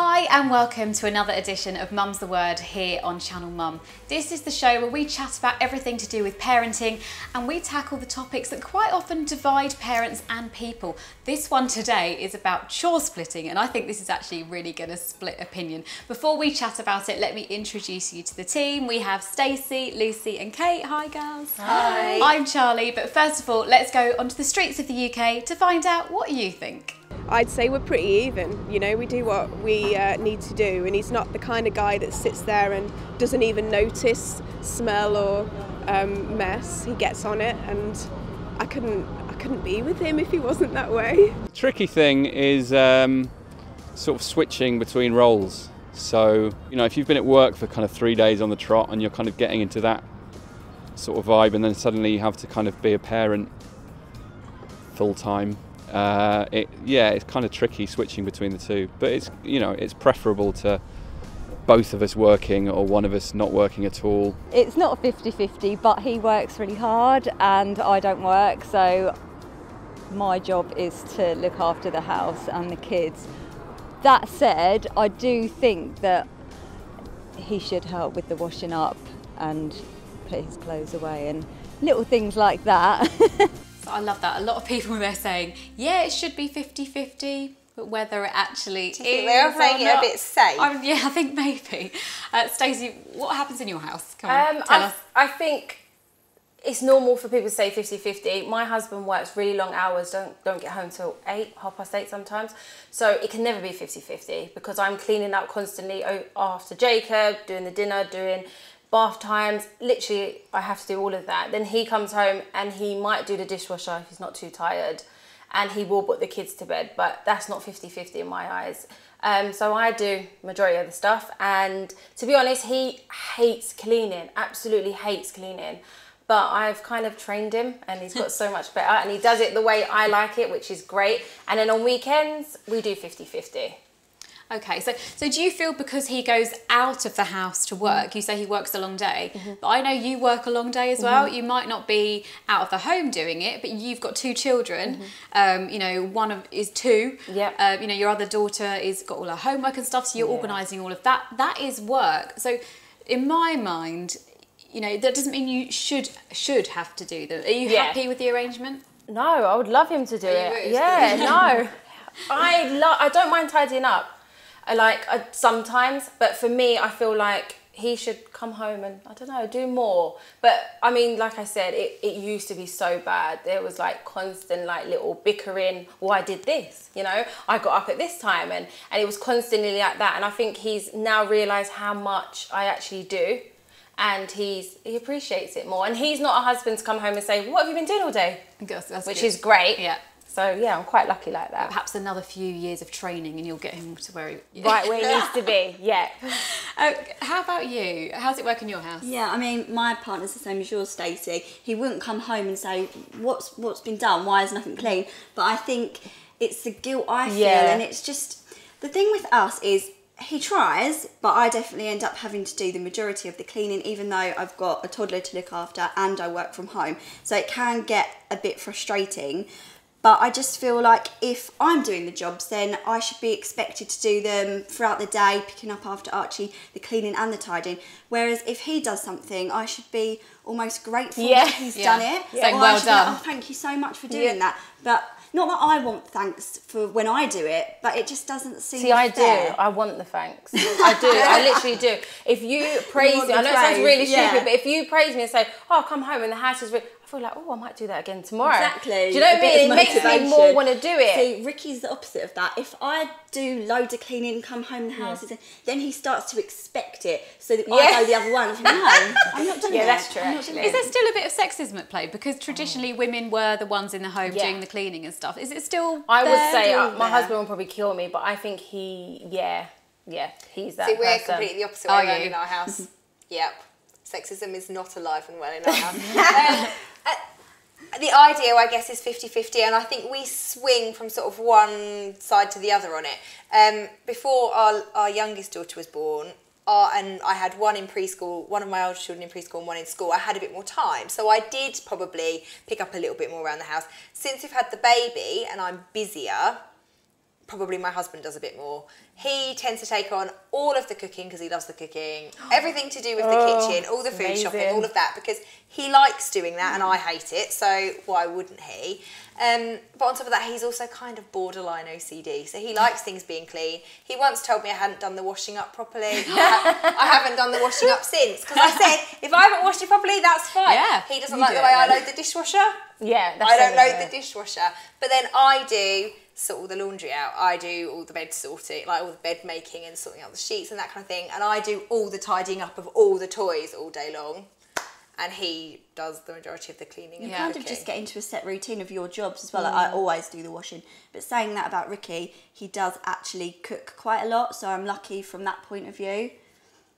Hi and welcome to another edition of Mum's the Word here on Channel Mum. This is the show where we chat about everything to do with parenting and we tackle the topics that quite often divide parents and people. This one today is about chore splitting and I think this is actually really going to split opinion. Before we chat about it, let me introduce you to the team. We have Stacey, Lucy and Kate. Hi girls. Hi. I'm Charlie, but first of all, let's go onto the streets of the UK to find out what you think. I'd say we're pretty even, you know, we do what we need to do, and he's not the kind of guy that sits there and doesn't even notice smell or mess. He gets on it, and I couldn't be with him if he wasn't that way. The tricky thing is sort of switching between roles. So, you know, if you've been at work for kind of 3 days on the trot and you're kind of getting into that sort of vibe, and then suddenly you have to kind of be a parent full time. It's kind of tricky switching between the two, but it's preferable to both of us working or one of us not working at all. It's not 50-50, but he works really hard and I don't work, so my job is to look after the house and the kids. That said, I do think that he should help with the washing up and put his clothes away and little things like that. I love that. A lot of people they're saying, yeah, it should be 50-50, but whether it actually is. Do you think they're playing it a bit safe? Yeah, I think maybe. Stacey, what happens in your house? Come on, tell us. I think it's normal for people to say 50-50. My husband works really long hours, don't get home till 8, 8:30 sometimes. So it can never be 50-50 because I'm cleaning up constantly after Jacob, doing the dinner, doing bath times, literally I have to do all of that. Then he comes home and he might do the dishwasher if he's not too tired, and he will put the kids to bed, but that's not 50-50 in my eyes. So I do majority of the stuff, and to be honest, he hates cleaning, absolutely hates cleaning. But I've kind of trained him and he's got so much better, and he does it the way I like it, which is great. And then on weekends, we do 50-50. Okay, so do you feel because he goes out of the house to work, you say he works a long day, but I know you work a long day as well. You might not be out of the home doing it, but you've got 2 children. You know, one is 2. Yep. You know, your other daughter is got all her homework and stuff, so you're organising all of that. That is work. So in my mind, you know, that doesn't mean you should have to do them. Are you happy with the arrangement? No, I would love him to do it. Yeah, no. I don't mind tidying up. Sometimes, but for me, I feel like he should come home and, I don't know, do more. But I mean, like I said, it used to be so bad. There was like constant like little bickering. Well, I did this, you know, I got up at this time, and it was constantly like that. And I think he's now realised how much I actually do, and he appreciates it more. And he's not a husband to come home and say, what have you been doing all day? That's which good. is great. Yeah. So yeah, I'm quite lucky like that. Perhaps another few years of training and you'll get him to where he... Right where he needs to be, yeah. How about you? How's it work in your house? Yeah, I mean, my partner's the same as yours, Stacey. He wouldn't come home and say, what's been done? Why is nothing clean? But I think it's the guilt I feel, and it's just... The thing with us is, he tries, but I definitely end up having to do the majority of the cleaning, even though I've got a toddler to look after and I work from home. So it can get a bit frustrating. But I just feel like if I'm doing the jobs, then I should be expected to do them throughout the day, picking up after Archie, the cleaning and the tidying. Whereas if he does something, I should be almost grateful that he's done it. Saying well done. Like, oh, thank you so much for doing that. But not that I want thanks for when I do it, but it just doesn't seem fair. I do. I want the thanks. I do. I literally do. If you praise me, I know it sounds really stupid, but if you praise me and say, oh, come home and the house is really... I feel like, oh, I might do that again tomorrow. Exactly. Do you know what I mean? It makes me more want to do it. See, Ricky's the opposite of that. If I do loads of cleaning, come home, the house is in, then he starts to expect it. So that I go the other one. No, I'm not doing it. Yeah, that's true, actually. Is there still a bit of sexism at play? Because traditionally women were the ones in the home doing the cleaning and stuff. Is it still I would say, my husband will probably kill me, but I think he's that See, we're person. completely the opposite way around in our house. Yep. Sexism is not alive and well in our house. The ideal, I guess, is 50-50, and I think we swing from sort of one side to the other on it. Before our youngest daughter was born, and I had one in preschool, one of my older children in preschool and one in school, I had a bit more time. So I did probably pick up a little bit more around the house. Since we've had the baby and I'm busier, probably my husband does a bit more. He tends to take on all of the cooking because he loves the cooking, everything to do with the kitchen, all the food shopping, all of that, because he likes doing that and I hate it, so why wouldn't he? But on top of that, he's also kind of borderline OCD, so he likes things being clean. He once told me I hadn't done the washing up properly. I haven't done the washing up since, because I said, if I haven't washed it properly, that's fine. Yeah, he doesn't like the way I load the dishwasher. Yeah, I don't load the dishwasher. But then I do sort all the laundry out. I do all the bed sorting, like all the bed making and sorting out the sheets and that kind of thing. And I do all the tidying up of all the toys all day long. And he does the majority of the cleaning and kind of just get into a set routine of your jobs as well. Like, I always do the washing. But saying that about Ricky, he does actually cook quite a lot. So I'm lucky from that point of view.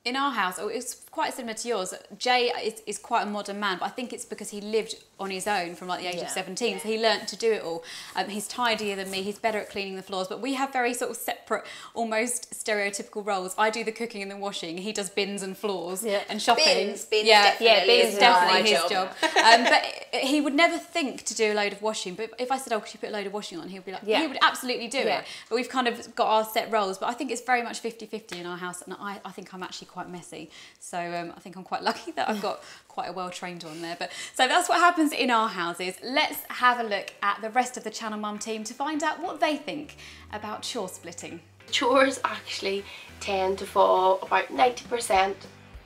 In our house, it's quite similar to yours. Jay is quite a modern man, but I think it's because he lived on his own from like the age of 17, so he learnt to do it all. He's tidier than me, he's better at cleaning the floors, but we have very sort of separate, almost stereotypical roles. I do the cooking and the washing, he does bins and floors and shopping. Bins is definitely his job. But he would never think to do a load of washing, but if I said, oh, could you put a load of washing on, he'd be like, he would absolutely do it. But we've kind of got our set roles, but I think it's very much 50-50 in our house, and I think I'm actually quite messy, so I think I'm quite lucky that I've got quite a well-trained one there. But so that's what happens in our houses. Let's have a look at the rest of the Channel Mum team to find out what they think about chore splitting. Chores actually tend to fall about 90%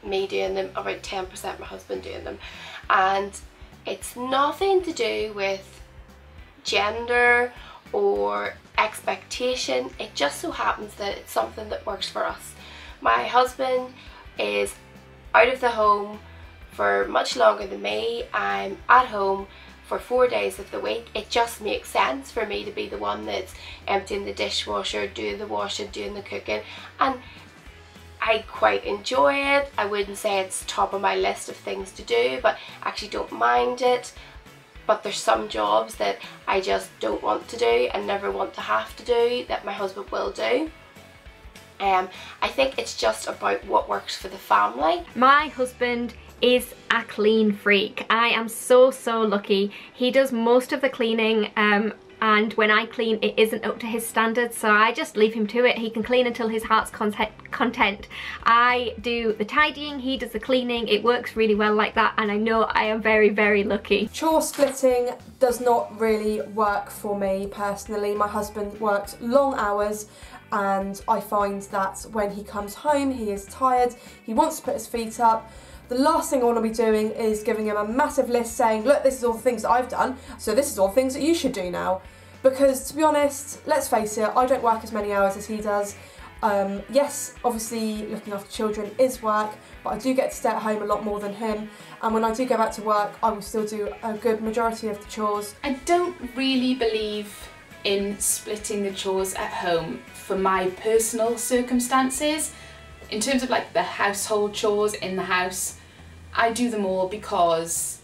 me doing them, about 10% my husband doing them, and it's nothing to do with gender or expectation. It just so happens that it's something that works for us. My husband is out of the home for much longer than me. I'm at home for 4 days of the week. It just makes sense for me to be the one that's emptying the dishwasher, doing the washing, doing the cooking, and I quite enjoy it. I wouldn't say it's top of my list of things to do, but I actually don't mind it. But there's some jobs that I just don't want to do and never want to have to do that my husband will do. I think it's just about what works for the family. My husband is a clean freak. I am so lucky. He does most of the cleaning, and when I clean it isn't up to his standards, so I just leave him to it. He can clean until his heart's content. I do the tidying, he does the cleaning. It works really well like that, and I know I am very lucky. Chore splitting does not really work for me personally. My husband works long hours, and I find that when he comes home he is tired, he wants to put his feet up. The last thing I want to be doing is giving him a massive list saying, look, this is all the things that I've done, so this is all the things that you should do now. Because to be honest, let's face it, I don't work as many hours as he does. Yes, obviously looking after children is work, but I do get to stay at home a lot more than him, and when I do go back to work I will still do a good majority of the chores. I don't really believe in splitting the chores at home for my personal circumstances. In terms of like the household chores in the house, I do them all because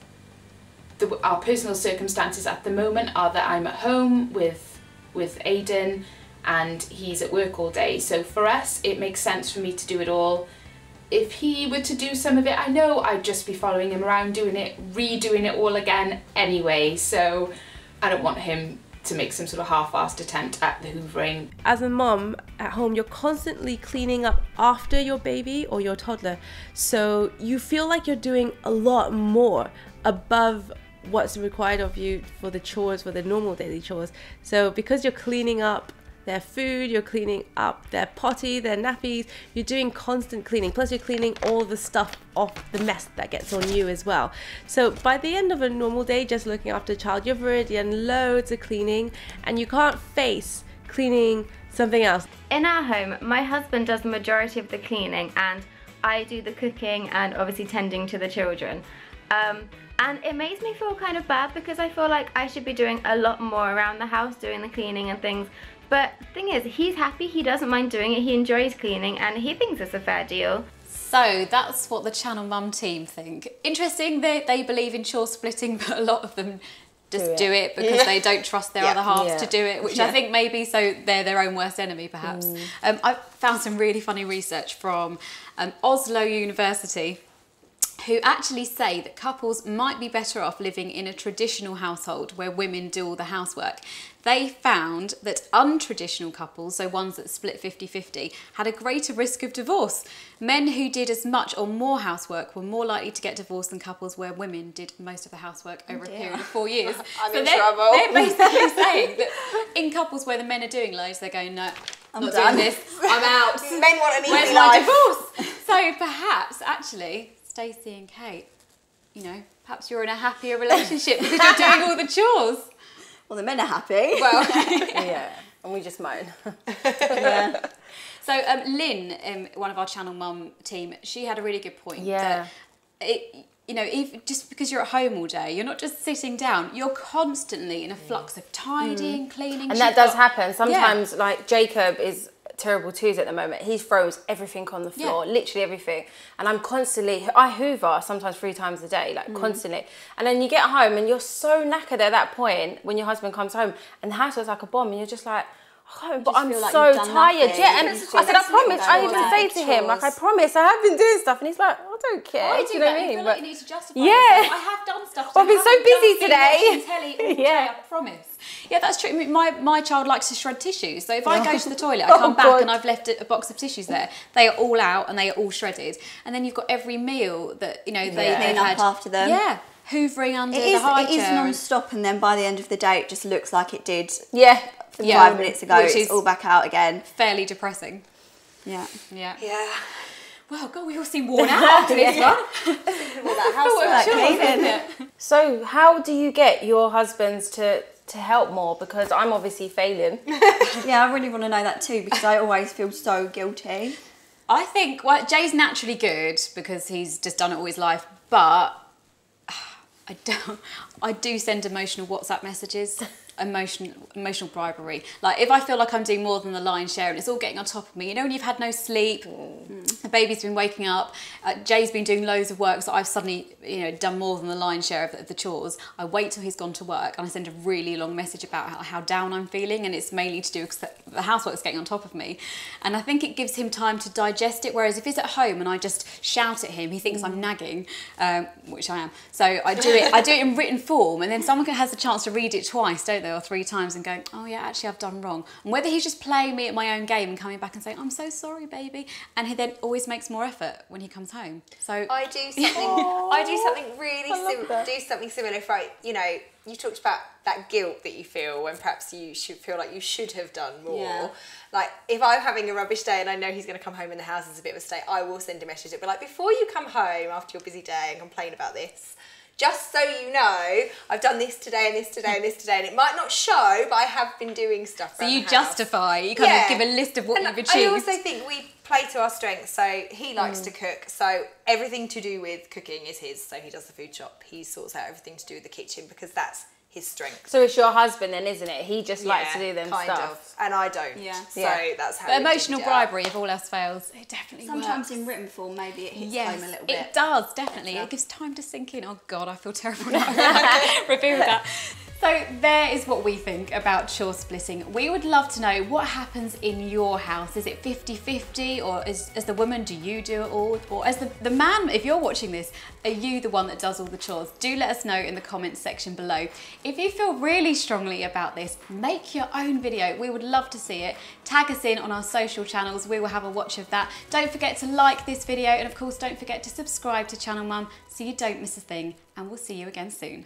our personal circumstances at the moment are that I'm at home with Aidan and he's at work all day. So for us, it makes sense for me to do it all. If he were to do some of it, I know I'd just be following him around doing it, redoing it all again anyway. So I don't want him to make some sort of half-assed attempt at the hoovering. As a mom at home, you're constantly cleaning up after your baby or your toddler, so you feel like you're doing a lot more above what's required of you for the chores, for the normal daily chores. So because you're cleaning up their food, you're cleaning up their potty, their nappies, you're doing constant cleaning, plus you're cleaning all the stuff off the mess that gets on you as well. So by the end of a normal day just looking after a child, you've already done loads of cleaning and you can't face cleaning something else. In our home, my husband does the majority of the cleaning and I do the cooking and obviously tending to the children. And it makes me feel kind of bad because I feel like I should be doing a lot more around the house, doing the cleaning and things. But the thing is, he's happy, he doesn't mind doing it, he enjoys cleaning and he thinks it's a fair deal. So that's what the Channel Mum team think. Interesting, they believe in chore splitting, but a lot of them just do it because they don't trust their other halves to do it, which I think maybe so they're their own worst enemy perhaps. I found some really funny research from Oslo University. who actually say that couples might be better off living in a traditional household where women do all the housework. They found that untraditional couples, so ones that split 50-50, had a greater risk of divorce. Men who did as much or more housework were more likely to get divorced than couples where women did most of the housework over a period of 4 years. I'm in trouble. They're basically saying that in couples where the men are doing loads, they're going, no, I'm not doing this, I'm out. Men want an easy Where's my divorce? So perhaps, actually, Stacey and Kate, you know, perhaps you're in a happier relationship because you're doing all the chores. Well, the men are happy. Well, Yeah, and we just moan. Yeah. so Lynn, one of our Channel Mum team, she had a really good point. Yeah. That you know, just because you're at home all day, you're not just sitting down. You're constantly in a flux of tidying, cleaning. And that does happen. Sometimes, like Jacob is terrible twos at the moment. He throws everything on the floor, literally everything. And I'm constantly, I hoover sometimes 3 times a day, like constantly. And then you get home and you're so knackered at that point when your husband comes home and the house looks like a bomb and you're just like, oh, but I'm like so you've done tired. nothing. Yeah, and I said, I promise. I even say to him, like, I promise, I have been doing stuff. And he's like, I don't care. I do do you know that. what I I mean? feel But like you need to justify yeah. yourself. I have done stuff. I've been so busy today. Watching telly all day, I promise. Yeah, that's true. I mean, my child likes to shred tissues. So if I go to the toilet, I come back and I've left a box of tissues there. They are all out and they are all shredded. And then you've got every meal that, you know, they've Clean up had. after them. Yeah. Hoovering under the high It is chair. non-stop, and then by the end of the day, it just looks like it did 5 minutes ago. Which is it's all back out again. fairly depressing. Yeah. Yeah. Yeah. Well, God, we all seem worn out after this one. All that housework. So how do you get your husbands to help more? Because I'm obviously failing. Yeah, I really want to know that too, because I always feel so guilty. I think Jay's naturally good because he's just done it all his life, but I do send emotional WhatsApp messages, emotional bribery. Like if I feel like I'm doing more than the lion's share and it's all getting on top of me, you know, when you've had no sleep, the baby's been waking up, Jay's been doing loads of work, so I've suddenly, you know, done more than the lion's share of the chores. I wait till he's gone to work and I send a really long message about how down I'm feeling, and it's mainly to do because the housework's getting on top of me. And I think it gives him time to digest it, whereas if he's at home and I just shout at him, he thinks I'm nagging, which I am. So I do it in written form, and then someone has the chance to read it twice, don't they, or 3 times, and go, oh yeah, actually I've done wrong. And whether he's just playing me at my own game and coming back and saying, I'm so sorry, baby, and he then always makes more effort when he comes home. So I do something really similar. If you know, you talked about that guilt that you feel when perhaps you should feel like you should have done more. Yeah. Like if I'm having a rubbish day and I know he's going to come home and the house is a bit of a state, I will send a message. It'll be like, before you come home after your busy day and complain about this, just so you know, I've done this today and this today and this today, and it might not show, but I have been doing stuff. So you justify, you kind of give a list of what you've achieved. I also think we play to our strengths. So he likes to cook, so everything to do with cooking is his. So he does the food shop, he sorts out everything to do with the kitchen because that's his strength. So it's your husband then, isn't it? He just likes to do them kind stuff. of, and I don't. Yeah. So that's how. But emotional bribery, if all else fails, it definitely Sometimes works. in written form, maybe it hits Yes, home a little bit. it does, definitely. It gives time to sink in. Oh God, I feel terrible now. Reveal that. So there is what we think about chore splitting. We would love to know what happens in your house. Is it 50-50, or as the woman, do you do it all? Or as the man, if you're watching this, are you the one that does all the chores? Do let us know in the comments section below. If you feel really strongly about this, make your own video. We would love to see it. Tag us in on our social channels. We will have a watch of that. Don't forget to like this video, and of course, don't forget to subscribe to Channel Mum so you don't miss a thing. And we'll see you again soon.